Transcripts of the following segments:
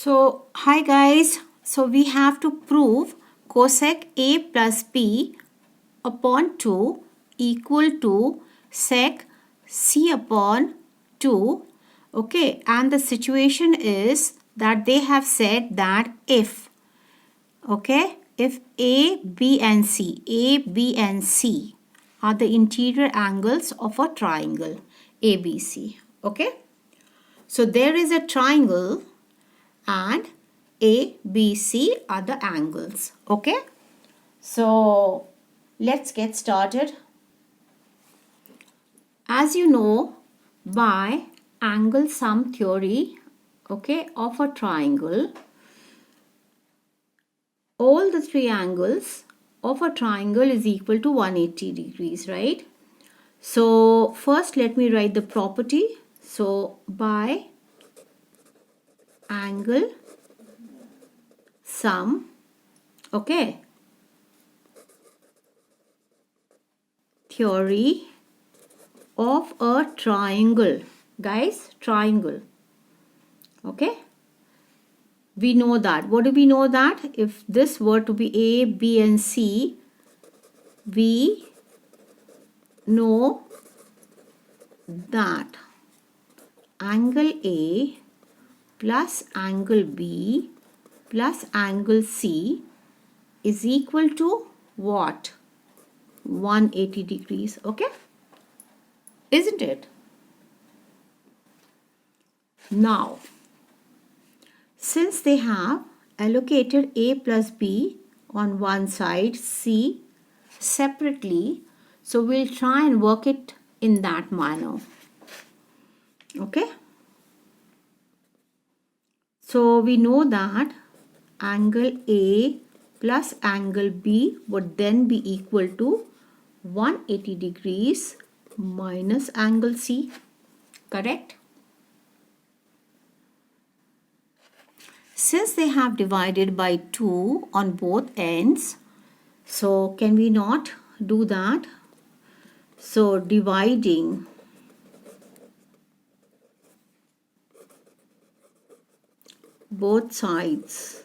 So, hi guys. So, we have to prove cosec A plus B upon 2 equal to sec C upon 2. Okay, and the situation is that they have said that if A, B and C are the interior angles of a triangle ABC. Okay, so there is a triangle and A, B, C are the angles. Okay, so let's get started. As you know, by angle sum theory, okay, of a triangle, all the three angles of a triangle is equal to 180 degrees, right? So first let me write the property. So by angle sum, okay, theory of a triangle, guys, triangle, okay, we know that. What do we know that? If this were to be A, B and C, we know that angle A plus angle B plus angle C is equal to what? 180 degrees, okay? Isn't it? Now, since they have allocated A plus B on one side, C separately, so we'll try and work it in that manner. Okay? So we know that angle A plus angle B would then be equal to 180 degrees minus angle C. Correct? Since they have divided by 2 on both ends, so can we not do that? So dividing both sides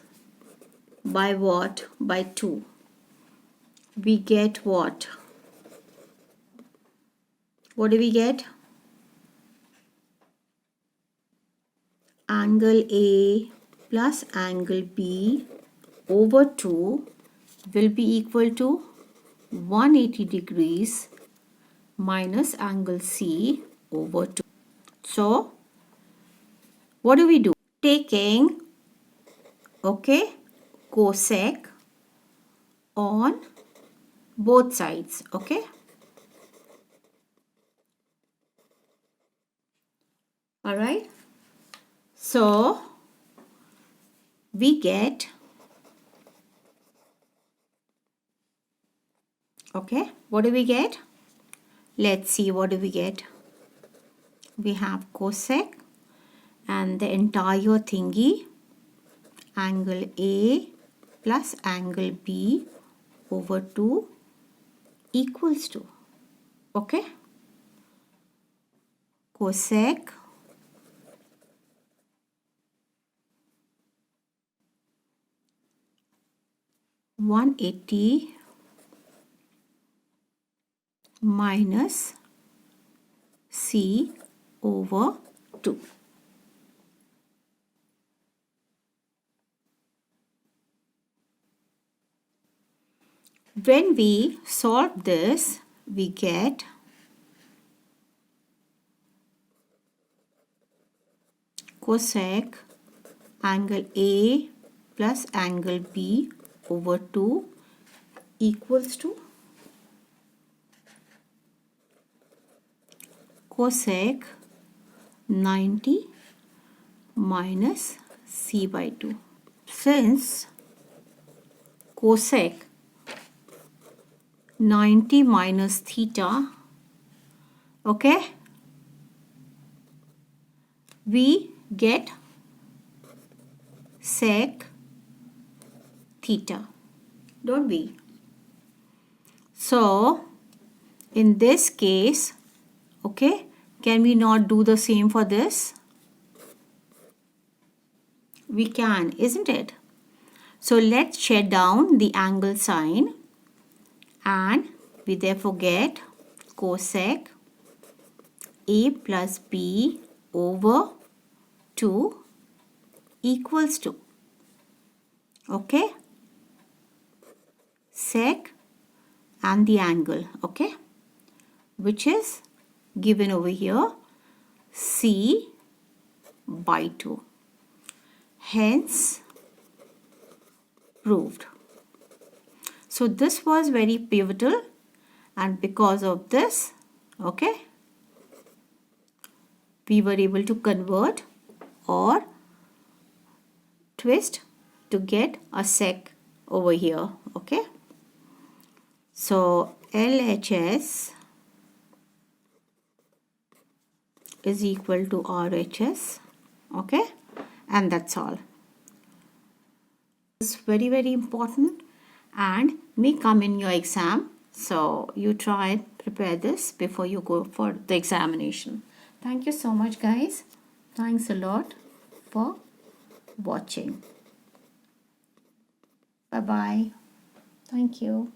by what? By 2. We get what? What do we get? Angle A plus angle B over 2 will be equal to 180 degrees minus angle C over 2. So, what do we do? Taking, okay, cosec on both sides, okay? Alright. So, we get, okay, what do we get? Let's see, what do we get? We have cosec and the entire thingy, angle A plus angle B over 2 equals to, okay, cosec (180) minus C over 2. When we solve this, we get cosec angle A plus angle B over 2 equals to cosec 90 minus C by 2. Since cosec 90 minus theta, okay, we get sec theta, don't we? So, in this case, okay, can we not do the same for this? We can, isn't it? So let's shade down the angle sign, and we therefore get cosec A plus B over 2 equals to, okay, sec and the angle, okay, which is given over here, C by 2. Hence, proved. So this was very pivotal, and because of this, okay, we were able to convert or twist to get a sec over here, okay. So LHS is equal to RHS, okay, and that's all. It's very, very important and may come in your exam, so you try and prepare this before you go for the examination. Thank you so much, guys. Thanks a lot for watching. Bye bye. Thank you.